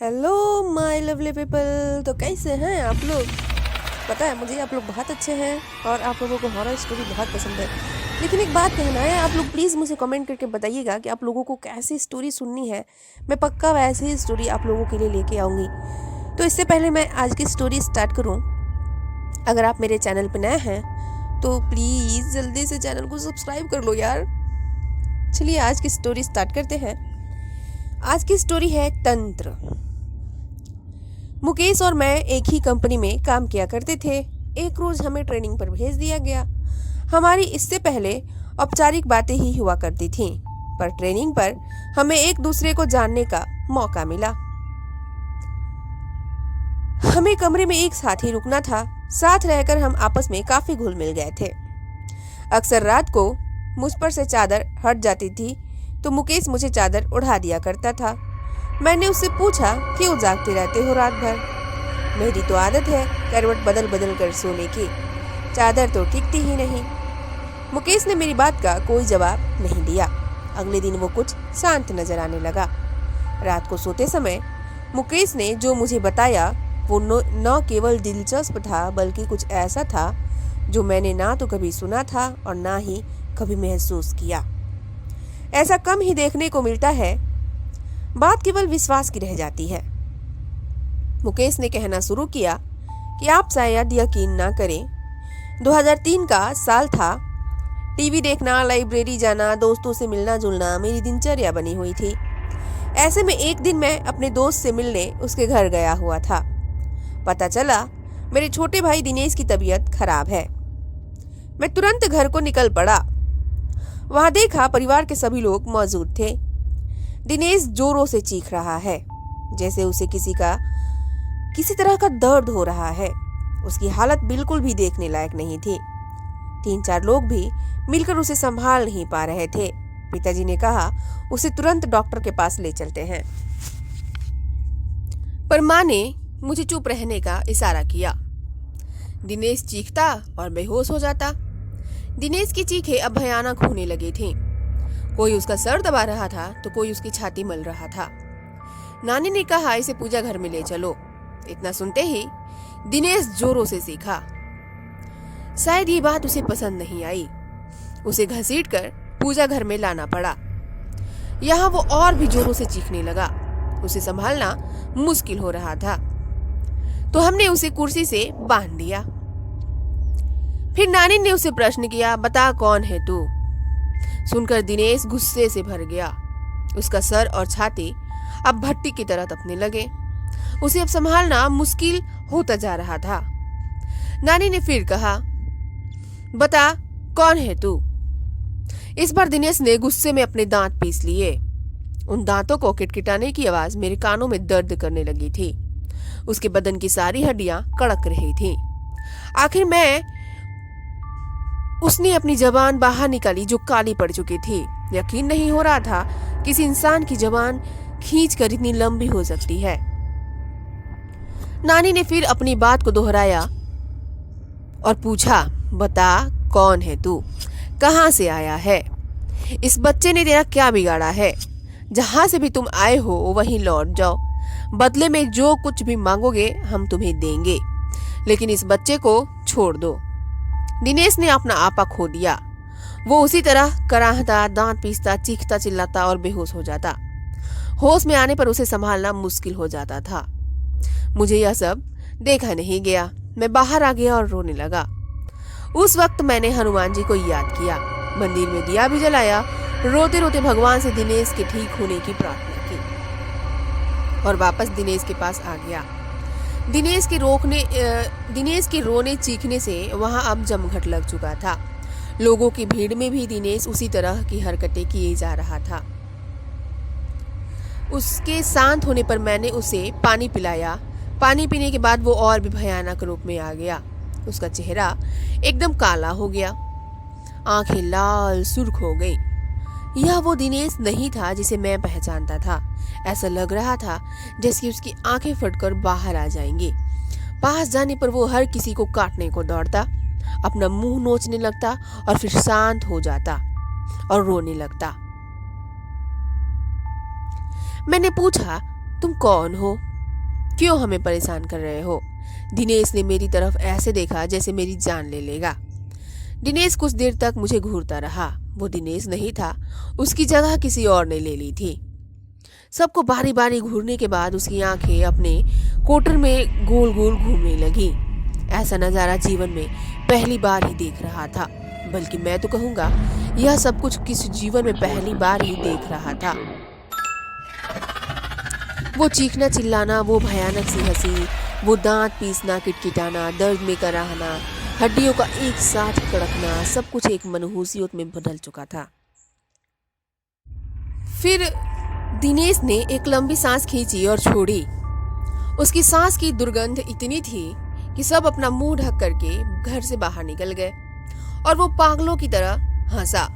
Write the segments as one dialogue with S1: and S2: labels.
S1: Hello my lovely people. तो कैसे हैं आप लोग? पता है मुझे आप लोग बहुत अच्छे हैं और आप लोगों को हॉरर स्टोरी बहुत पसंद है। लेकिन एक बात कहना है, आप लोग प्लीज़ मुझे कमेंट करके बताइएगा कि आप लोगों को कैसी स्टोरी सुननी है। मैं पक्का वैसी ही स्टोरी आप लोगों के लिए लेके आऊँगी। तो इससे पहले मैं आज की स्टोरी स्टार्ट करूँ, अगर आप मेरे चैनल पर नए हैं तो प्लीज़ जल्दी से चैनल को सब्सक्राइब कर लो यार। चलिए आज की स्टोरी स्टार्ट करते हैं। आज की स्टोरी है तंत्र। मुकेश और मैं एक ही कंपनी में काम किया करते थे। एक रोज हमें ट्रेनिंग पर भेज दिया गया। हमारी इससे पहले औपचारिक बातें ही हुआ करती थीं, पर ट्रेनिंग पर हमें एक दूसरे को जानने का मौका मिला। हमें कमरे में एक साथ ही रुकना था। साथ रहकर हम आपस में काफी घुल मिल गए थे। अक्सर रात को मुझ पर से चादर हट जाती थी तो मुकेश मुझे चादर उड़ा दिया करता था। मैंने उससे पूछा, क्यों जागते रहते हो रात भर? मेरी तो आदत है करवट बदल बदल कर सोने की, चादर तो टिकती ही नहीं। मुकेश ने मेरी बात का कोई जवाब नहीं दिया। अगले दिन वो कुछ शांत नजर आने लगा। रात को सोते समय मुकेश ने जो मुझे बताया वो न केवल दिलचस्प था, बल्कि कुछ ऐसा था जो मैंने ना तो कभी सुना था और ना ही कभी महसूस किया। ऐसा कम ही देखने को मिलता है। बात केवल विश्वास की रह जाती है। मुकेश ने कहना शुरू किया कि आप शायद यकीन ना करें, 2003 का साल था। टीवी देखना, लाइब्रेरी जाना, दोस्तों से मिलना जुलना मेरी दिनचर्या बनी हुई थी। ऐसे में एक दिन मैं अपने दोस्त से मिलने उसके घर गया हुआ था। पता चला मेरे छोटे भाई दिनेश की तबीयत खराब है। मैं तुरंत घर को निकल पड़ा। वहां देखा परिवार के सभी लोग मौजूद थे। दिनेश जोरों से चीख रहा है, जैसे उसे किसी तरह का दर्द हो रहा है। उसकी हालत बिल्कुल भी देखने लायक नहीं थी। 3-4 लोग भी मिलकर उसे संभाल नहीं पा रहे थे। पिताजी ने कहा, उसे तुरंत डॉक्टर के पास ले चलते हैं। पर माँ ने मुझे चुप रहने का इशारा किया। दिनेश चीखता और बेहोश हो जाता। दिनेश की चीखें अब भयानक होने लगी थीं। कोई उसका सर दबा रहा था तो कोई उसकी छाती मल रहा था। नानी ने कहा, इसे पूजा घर में ले चलो। इतना सुनते ही दिनेश जोरों से चीखा। शायद ये बात उसे पसंद नहीं आई। उसे घसीटकर पूजा घर में लाना पड़ा। यहाँ वो और भी जोरों से चीखने लगा। उसे संभालना मुश्किल हो रहा था, तो हमने उसे कुर्सी से बांध दिया। फिर नानी ने उसे प्रश्न किया, बता कौन है तू? सुनकर दिनेश गुस्से से भर गया। उसका सर और छाती अब भट्टी की तरह तपने लगे। उसे अब संभालना मुश्किल होता जा रहा था। नानी ने फिर कहा, बता कौन है तू? इस बार दिनेश ने गुस्से में अपने दांत पीस लिए। उन दांतों को किटकिटाने की आवाज मेरे कानों में दर्द करने लगी थी। उसके बदन की सारी हड्डियां कड़क रही थीं। आखिर उसने अपनी जबान बाहर निकाली जो काली पड़ चुकी थी। यकीन नहीं हो रहा था किसी इंसान की जबान खींचकर इतनी लंबी हो सकती है। नानी ने फिर अपनी बात को दोहराया और पूछा, बता कौन है तू? कहां से आया है? इस बच्चे ने तेरा क्या बिगाड़ा है? जहां से भी तुम आए हो वहीं लौट जाओ। बदले में जो कुछ भी मांगोगे हम तुम्हें देंगे, लेकिन इस बच्चे को छोड़ दो। दिनेश ने अपना आपा खो दिया। वो उसी तरह कराहता, दांत पीसता, चीखता, चिल्लाता और बेहोश हो जाता। होश में आने पर उसे संभालना मुश्किल हो जाता था। मुझे यह सब देखा नहीं गया। मैं बाहर आ गया और रोने लगा। उस वक्त मैंने हनुमान जी को याद किया, मंदिर में दिया भी जलाया, रोते रोते भगवान से दिनेश के ठीक होने की प्रार्थना की और वापस दिनेश के पास आ गया। दिनेश के रोने चीखने से वहां अब जमघट लग चुका था। लोगों की भीड़ में भी दिनेश उसी तरह की हरकतें किए जा रहा था। उसके शांत होने पर मैंने उसे पानी पिलाया। पानी पीने के बाद वो और भी भयानक रूप में आ गया। उसका चेहरा एकदम काला हो गया, आंखें लाल सुर्ख हो गई। यह वो दिनेश नहीं था जिसे मैं पहचानता था। ऐसा लग रहा था जैसे उसकी आंखें फटकर बाहर आ जाएंगी। पास जाने पर वो हर किसी को काटने को दौड़ता, अपना मुंह नोचने लगता और फिर शांत हो जाता और रोने लगता। मैंने पूछा, तुम कौन हो? क्यों हमें परेशान कर रहे हो? दिनेश ने मेरी तरफ ऐसे देखा जैसे मेरी जान ले लेगा। दिनेश कुछ देर तक मुझे घूरता रहा। वो दिनेश नहीं था, उसकी जगह किसी और ने ले ली थी। सबको बारी बारी घूरने के बाद उसकी आंखें अपने कोटर में गोल गोल घूमने लगी। ऐसा नजारा जीवन में पहली बार ही देख रहा था, बल्कि मैं तो कहूँगा यह सब कुछ किसी जीवन में पहली बार ही देख रहा था। वो चीखना चिल्लाना, वो भयानक सी हंसी, वो दांत पीसना, किटकिटाना, दर्द में कराहना, हड्डियों का एक साथ कड़कना, सब कुछ एक मनहूसियत में बदल चुका था। फिर दिनेश ने एक लंबी सांस खींची और छोड़ी। उसकी सांस की दुर्गंध इतनी थी कि सब अपना मुंह ढक करके घर से बाहर निकल गए और वो पागलों की तरह हंसा।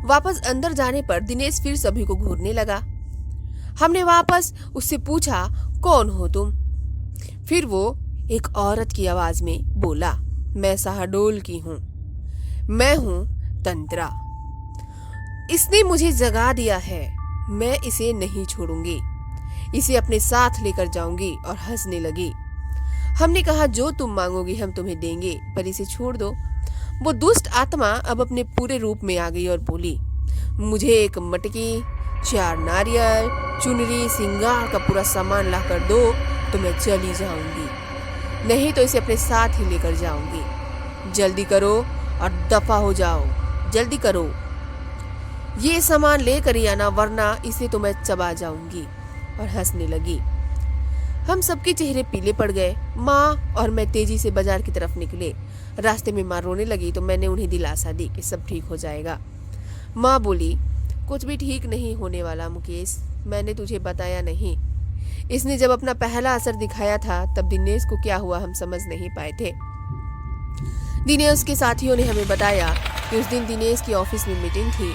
S1: वापस अंदर जाने पर दिनेश फिर सभी को घूरने लगा। हमने वापस उससे पूछा, कौन हो तुम? फिर वो एक औरत की आवाज में बोला, मैं शाहडोल की हूँ, मैं हूँ तंत्रा। इसने मुझे जगा दिया है, मैं इसे नहीं छोड़ूंगी, इसे अपने साथ लेकर जाऊंगी। और हंसने लगी। हमने कहा, जो तुम मांगोगी हम तुम्हें देंगे, पर इसे छोड़ दो। वो दुष्ट आत्मा अब अपने पूरे रूप में आ गई और बोली, मुझे एक मटकी, 4 नारियल, चुनरी, सिंगार का पूरा सामान ला कर दो तो मैं चली जाऊंगी, नहीं तो इसे अपने साथ ही लेकर जाऊंगी। जल्दी करो और दफा हो जाओ, जल्दी करो, ये सामान लेकर ही आना, वरना इसे तो मैं चबा जाऊंगी। और हंसने लगी। हम सबके चेहरे पीले पड़ गए। माँ और मैं तेजी से बाजार की तरफ निकले। रास्ते में माँ रोने लगी तो मैंने उन्हें दिलासा दी कि सब ठीक हो जाएगा। माँ बोली, कुछ भी ठीक नहीं होने वाला मुकेश, मैंने तुझे बताया नहीं। इसने जब अपना पहला असर दिखाया था तब दिनेश को क्या हुआ हम समझ नहीं पाए थे। दिनेश के साथियों ने हमें बताया कि उस दिन दिनेश की ऑफिस में मीटिंग थी।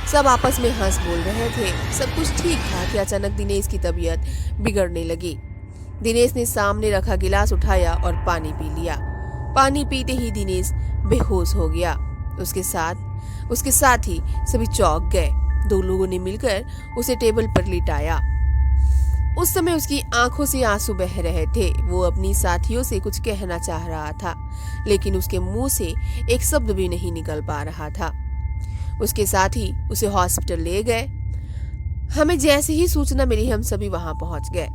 S1: सब आपस में हंस बोल रहे थे, सब कुछ ठीक था कि अचानक दिनेश की तबीयत बिगड़ने लगी। दिनेश ने सामने रखा गिलास उठाया और पानी पी लिया। पानी पीते ही दिनेश बेहोश हो गया। उसके साथ ही सभी चौंक गए। 2 लोगों ने मिलकर उसे टेबल पर लिटाया। उस समय उसकी आंखों से आंसू बह रहे थे। वो अपनी साथियों से कुछ कहना चाह रहा था, लेकिन उसके मुंह से एक शब्द भी नहीं निकल पा रहा था। उसके साथी उसे हॉस्पिटल ले गए। हमें जैसे ही सूचना मिली हम सभी वहां पहुंच गए।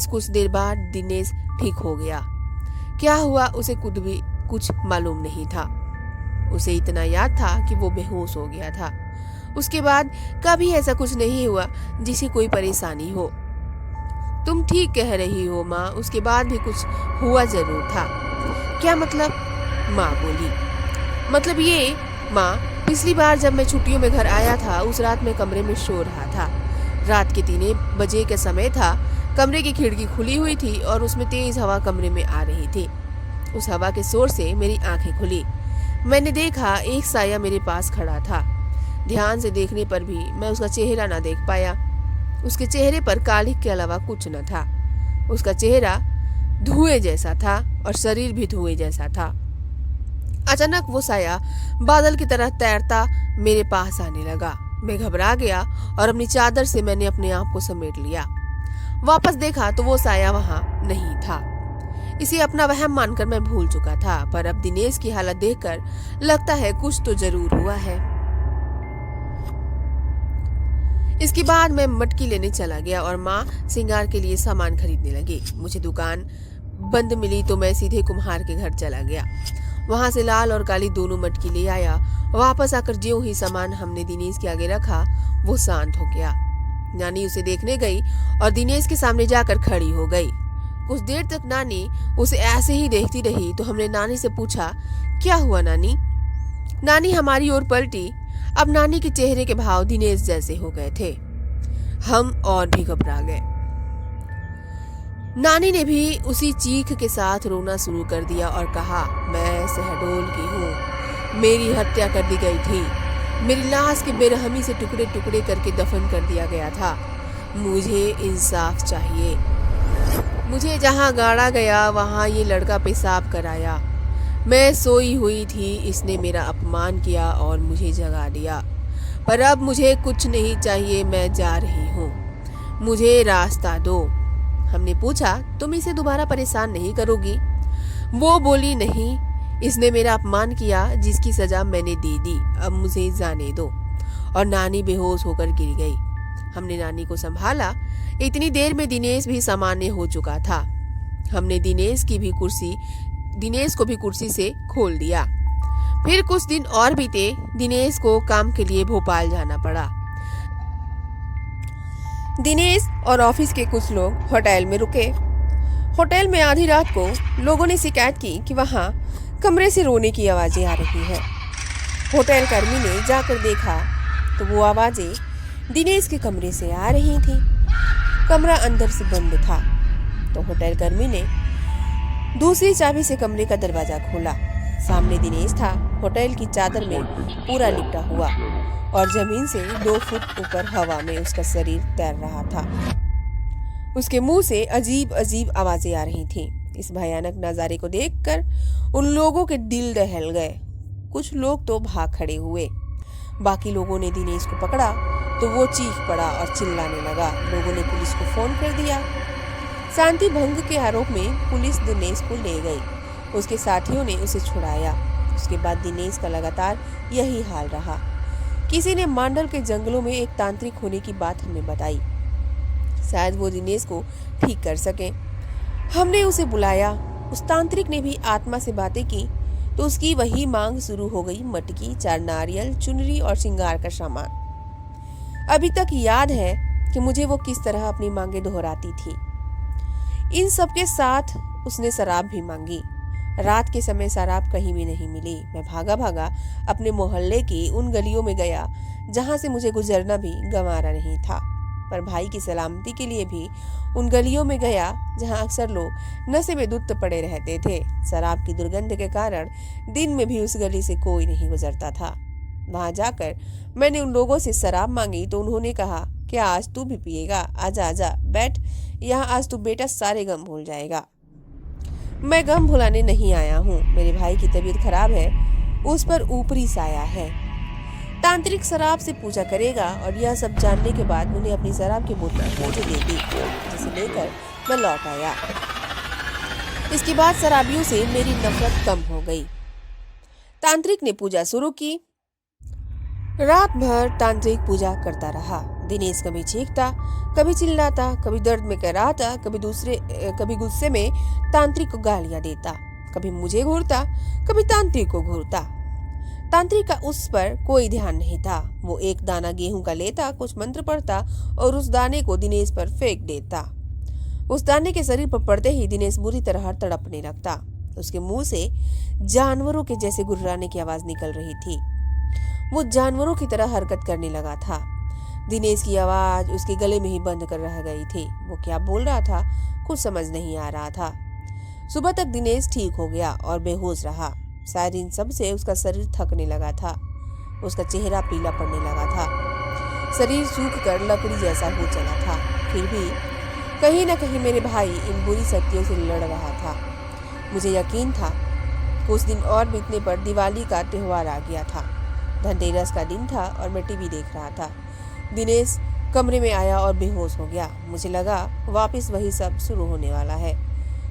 S1: कुछ देर बाद दिनेश ठीक हो गया। क्या हुआ उसे कुछ मालूम नहीं था। उसे इतना याद था कि वो बेहोश हो गया था। उसके बाद कभी ऐसा कुछ नहीं हुआ जिसे कोई परेशानी हो। तुम ठीक कह रही हो माँ, उसके बाद भी कुछ हुआ जरूर था। क्या मतलब? माँ बोली, मतलब ये माँ, पिछली बार जब मैं छुट्टियों में घर आया था उस रात में कमरे में सो रहा था। रात के 3 बजे का समय था। कमरे की खिड़की खुली हुई थी और उसमें तेज हवा कमरे में आ रही थी। उस हवा के शोर से मेरी आंखें खुली। मैंने देखा एक साया मेरे पास खड़ा था। ध्यान से देखने पर भी मैं उसका चेहरा ना देख पाया। उसके चेहरे पर कालिख के अलावा कुछ न था। उसका चेहरा धुएं जैसा था और शरीर भी धुएं जैसा था। अचानक वो साया बादल की तरह तैरता मेरे पास आने लगा। मैं घबरा गया और अपनी चादर से मैंने अपने आप को समेट लिया। वापस देखा तो वो साया वहां नहीं था। इसे अपना वहम मानकर मैं भूल चुका था, पर अब दिनेश की हालत देखकर लगता है कुछ तो जरूर हुआ है। इसके बाद मैं मटकी लेने चला गया और माँ सिंगार के लिए सामान खरीदने लगी। मुझे दुकान बंद मिली तो मैं सीधे कुम्हार के घर चला गया। वहां से लाल और काली दोनों मटकी ले आया। वापस आकर ज्यों ही सामान हमने दिनेश के आगे रखा वो शांत हो गया। नानी उसे देखने गई और दिनेश के सामने जाकर खड़ी हो गई। कुछ देर तक नानी उसे ऐसे ही देखती रही तो हमने नानी से पूछा, क्या हुआ नानी? नानी हमारी ओर पलटी। अब नानी के चेहरे के भाव दिनेश जैसे हो गए थे। हम और भी घबरा गए। नानी ने भी उसी चीख के साथ रोना शुरू कर दिया और कहा, मैं शहडोल की हूँ, मेरी हत्या कर दी गई थी, मेरी लाश के बेरहमी से टुकड़े टुकड़े करके दफन कर दिया गया था, मुझे इंसाफ चाहिए। मुझे जहाँ गाड़ा गया वहाँ ये लड़का पेशाब कराया। मैं सोई हुई थी, इसने मेरा अपमान किया और मुझे जगा दिया। पर अब मुझे कुछ नहीं चाहिए, मैं जा रही हूँ, मुझे रास्ता दो। हमने पूछा, तुम इसे दोबारा परेशान नहीं करोगी? वो बोली, नहीं, इसने मेरा अपमान किया जिसकी सजा मैंने दे दी, अब मुझे जाने दो। और नानी बेहोश होकर गिर गई। हमने नानी को संभाला। इतनी देर में दिनेश भी सामान्य हो चुका था। हमने दिनेश को भी कुर्सी से खोल दिया। फिर कुछ दिन और बीते। दिनेश को काम के लिए भोपाल जाना पड़ा। दिनेश और ऑफिस के कुछ लोग होटल में रुके। होटल में आधी रात को लोगों ने शिकायत की कि वहां कमरे से रोने की आवाजें आ रही है। होटल कर्मी ने जाकर देखा तो वो आवाजें दिनेश के कमरे से आ रही थी। कमरा अंदर से बंद था। तो होटल कर्मी ने दूसरी चाबी से कमरे का दरवाजा खोला। सामने दिनेश था, होटल की चादर में पूरा लिपटा हुआ और जमीन से 2 फुट ऊपर हवा में उसका शरीर तैर रहा था। उसके मुंह से अजीब अजीब आवाजें आ रही थीं। इस भयानक नजारे को देखकर उन लोगों के दिल दहल गए। कुछ लोग तो भाग खड़े हुए। बाकी लोगों ने दिनेश को पकड़ा तो वो चीख पड़ा और चिल्लाने लगा। लोगों ने पुलिस को फोन कर दिया। शांति भंग के आरोप में पुलिस दिनेश को ले गई। उसके साथियों ने उसे छुड़ाया। उसके बाद दिनेश का लगातार यही हाल रहा। किसी ने मांडल के जंगलों में एक तांत्रिक होने की बात हमें बताई। शायद वो दिनेश को ठीक कर सके। हमने उसे बुलाया। उस तांत्रिक ने भी आत्मा से बातें की तो उसकी वही मांग शुरू हो गई। मटकी, 4 नारियल, चुनरी और श्रृंगार का सामान। अभी तक याद है कि मुझे वो किस तरह अपनी मांगे दोहराती थी। इन सब के साथ उसने शराब भी मांगी। रात के समय शराब कहीं भी नहीं मिली। मैं भागा भागा अपने मोहल्ले की उन गलियों में गया जहां से मुझे गुजरना भी गंवारा नहीं था। पर भाई की सलामती के लिए भी उन गलियों में गया जहां अक्सर लोग नशे में धुत पड़े रहते थे। शराब की दुर्गंध के कारण दिन में भी उस गली से कोई नहीं गुजरता था। वहां जाकर मैंने उन लोगों से शराब मांगी तो उन्होंने कहा, क्या आज तू भी पिएगा? आजा आजा, बैठ यहाँ, आज तू बेटा सारे गम भूल जाएगा। मैं गम भुलाने नहीं आया हूँ। मेरे भाई की तबीयत खराब है, उस पर ऊपरी साया है। तांत्रिक शराब से पूजा करेगा और यह सब जानने के बाद उन्हें अपनी शराब की बोतल मुझे दे दी, जिसे लेकर मैं लौट आया। इसके बाद शराबियों से मेरी नफरत कम हो गई। तांत्रिक ने पूजा शुरू की। रात भर तांत्रिक पूजा करता रहा। दिनेश कभी चीखता, कभी चिल्लाता, कभी दर्द में कराहता, कभी गुस्से में तांत्रिक को गालियां देता, कभी मुझे घूरता, कभी तांत्रिक को घूरता। तांत्रिक का उस पर कोई ध्यान नहीं था। वो एक दाना गेहूं का लेता, कुछ मंत्र पढ़ता और उस दाने को दिनेश पर फेंक देता। उस दाने के शरीर पर पड़ते ही दिनेश बुरी तरह तड़पने लगता। उसके मुंह से जानवरों के जैसे गुर्राने की आवाज निकल रही थी। वो जानवरों की तरह हरकत करने लगा था। दिनेश की आवाज उसके गले में ही बंद कर रह गई थी। वो क्या बोल रहा था कुछ समझ नहीं आ रहा था। सुबह तक दिनेश ठीक हो गया और बेहोश रहा। शायद इन सब से उसका शरीर थकने लगा था। उसका चेहरा पीला पड़ने लगा था। शरीर सूख कर लकड़ी जैसा हो चला था। फिर भी कहीं न कहीं मेरे भाई इन बुरी शक्तियों से लड़ रहा था। मुझे यकीन था कुछ दिन और बीतने पर दिवाली का त्योहार आ गया था। धनतेरस का दिन था और मैं टीवी देख रहा था। दिनेश कमरे में आया और बेहोश हो गया। मुझे लगा वापस वही सब शुरू होने वाला है,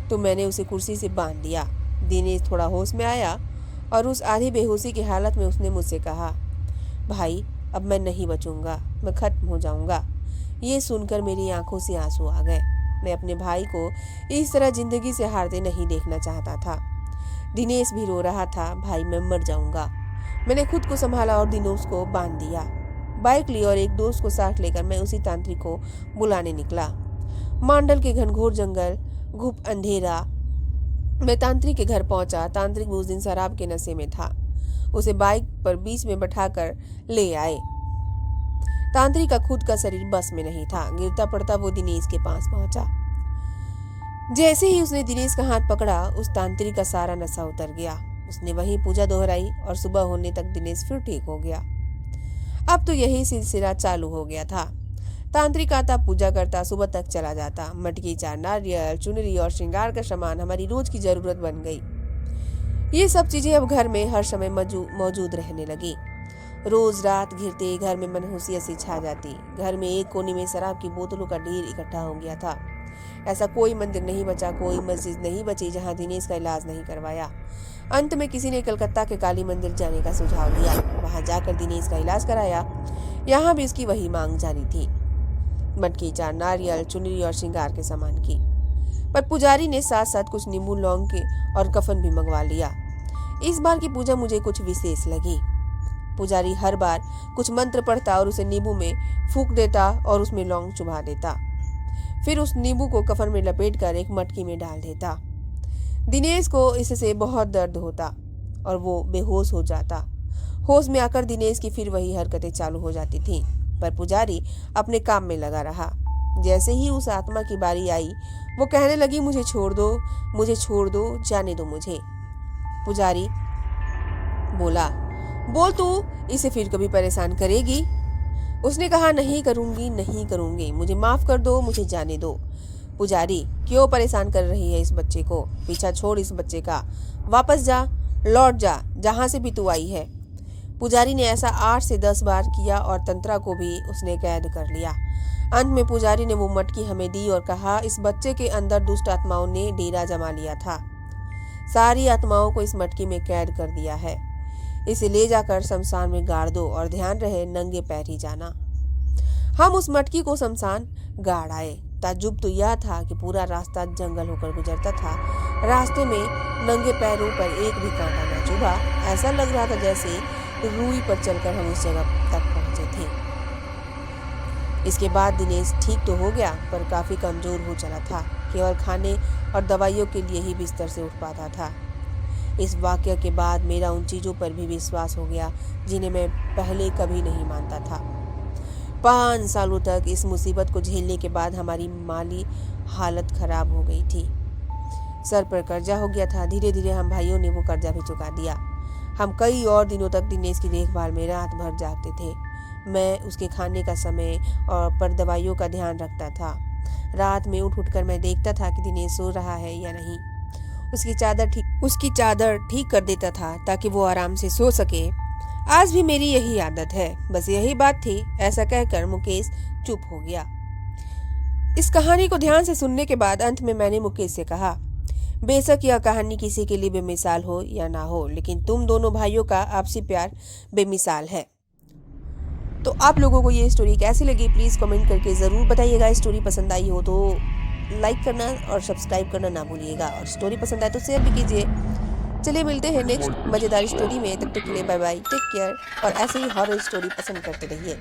S1: तो मैंने उसे कुर्सी से बांध दिया। दिनेश थोड़ा होश में आया और उस आधी बेहोशी की हालत में उसने मुझसे कहा, भाई अब मैं नहीं बचूंगा, मैं खत्म हो जाऊंगा। ये सुनकर मेरी आंखों से आंसू आ गए। मैं अपने भाई को इस तरह जिंदगी से हारते नहीं देखना चाहता था। दिनेश भी रो रहा था, भाई मैं मर जाऊंगा। मैंने खुद को संभाला और दिनेश को बांध दिया। बाइक ली और एक दोस्त को साथ लेकर मैं उसी तांत्रिक को बुलाने निकला। मांडल के घनघोर जंगल, घुप अंधेरा। मैं तांत्रिक के घर पहुंचा। तांत्रिक उस दिन शराब के नशे में था। उसे बाइक पर बीच में बैठाकर ले आए। तांत्रिक का खुद का शरीर बस में नहीं था। गिरता पड़ता वो दिनेश के पास पहुंचा। जैसे ही उसने दिनेश का हाथ पकड़ा, उस तांत्रिक का सारा नशा उतर गया। उसने वही पूजा दोहराई और सुबह होने तक दिनेश फिर ठीक हो गया। अब तो यही सिलसिला चालू हो गया था। तांत्रिक आता, पूजा करता, सुबह तक चला जाता। मटकी, 4 नारियल, चुनरी और श्रृंगार का सामान हमारी रोज की जरूरत बन गई। ये सब चीजें अब घर में हर समय मौजूद रहने लगी। रोज रात घिरते घर में मनहूसियत सी छा जाती। घर में एक कोने में शराब की बोतलों का ढेर इकट्ठा हो गया था। ऐसा कोई मंदिर नहीं बचा, कोई मस्जिद नहीं बची जहां दिनेश का इलाज नहीं करवाया। अंत में किसी ने कलकत्ता के काली मंदिर जाने का सुझाव दिया। वहां जाकर दिनेश का इलाज कराया। यहाँ भी उसकी वही मांग जारी थी, मटकी, चार नारियल, चुनरी और श्रृंगार के सामान की। पर पुजारी ने साथ साथ कुछ नींबू, लौंग के और कफन भी मंगवा लिया। इस बार की पूजा मुझे कुछ विशेष लगी। पुजारी हर बार कुछ मंत्र पढ़ता और उसे नींबू में फूंक देता और उसमें लौंग चुभा देता। फिर उस नींबू को कफन में लपेटकर एक मटकी में डाल देता। दिनेश को इससे बहुत दर्द होता और वो बेहोश हो जाता। होश में आकर दिनेश की फिर वही हरकतें चालू हो जाती थीं, पर पुजारी अपने काम में लगा रहा। जैसे ही उस आत्मा की बारी आई, वो कहने लगी, मुझे छोड़ दो, मुझे छोड़ दो, जाने दो मुझे। पुजारी बोला, बोल तू इसे फिर कभी परेशान करेगी? उसने कहा, नहीं करूंगी, नहीं करूंगी, मुझे माफ कर दो, मुझे जाने दो। पुजारी, क्यों परेशान कर रही है इस बच्चे को? पीछा छोड़ इस बच्चे का, वापस जा, लौट जा जहां से भी तू आई है। पुजारी ने ऐसा 8 से 10 बार किया और तंत्रा को भी उसने कैद कर लिया। अंत में पुजारी ने वो मटकी हमें दी और कहा, इस बच्चे के अंदर दुष्ट आत्माओं ने डेरा जमा लिया था। सारी आत्माओं को इस मटकी में कैद कर दिया है। इसे ले जाकर शमशान में गाड़ दो और ध्यान रहे नंगे पैर ही जाना। हम उस मटकी को शमशान गाड़ आए। ताज्जुब तो यह था कि पूरा रास्ता जंगल होकर गुजरता था। रास्ते में नंगे पैरों पर एक भी कांटा न चुभा। ऐसा लग रहा था जैसे रूई पर चलकर हम उस जगह तक पहुंचे थे। इसके बाद दिनेश ठीक तो हो गया, पर काफी कमजोर हो चला था। केवल खाने और दवाइयों के लिए ही बिस्तर से उठ पाता था। इस वाकये के बाद मेरा उन चीजों पर भी विश्वास हो गया जिन्हें मैं पहले कभी नहीं मानता था। 5 सालों तक इस मुसीबत को झेलने के बाद हमारी माली हालत खराब हो गई थी। सर पर कर्जा हो गया था। धीरे धीरे हम भाइयों ने वो कर्जा भी चुका दिया। हम कई और दिनों तक दिनेश की देखभाल में रात भर जागते थे। मैं उसके खाने का समय और पर दवाइयों का ध्यान रखता था। रात में उठ कर मैं देखता था कि दिनेश सो रहा है या नहीं। उसकी चादर ठीक कर देता था ताकि वो आराम से सो सके। आज भी मेरी यही आदत है। बस यही बात थी। ऐसा कहकर मुकेश चुप हो गया। इस कहानी को ध्यान से सुनने के बाद अंत में मैंने मुकेश से कहा, बेशक यह कहानी किसी के लिए बेमिसाल हो या ना हो, लेकिन तुम दोनों भाइयों का आपसी प्यार बेमिसाल है। तो आप लोगों को ये स्टोरी कैसी लगी प्लीज कमेंट करके जरूर बताइएगा। स्टोरी पसंद आई हो तो लाइक करना और सब्सक्राइब करना ना भूलिएगा, और स्टोरी पसंद आए तो शेयर भी कीजिए। चलिए मिलते हैं नेक्स्ट मजेदार स्टोरी में। तब तक के लिए बाय बाय, टेक केयर, और ऐसे ही हॉरर स्टोरी पसंद करते रहिए।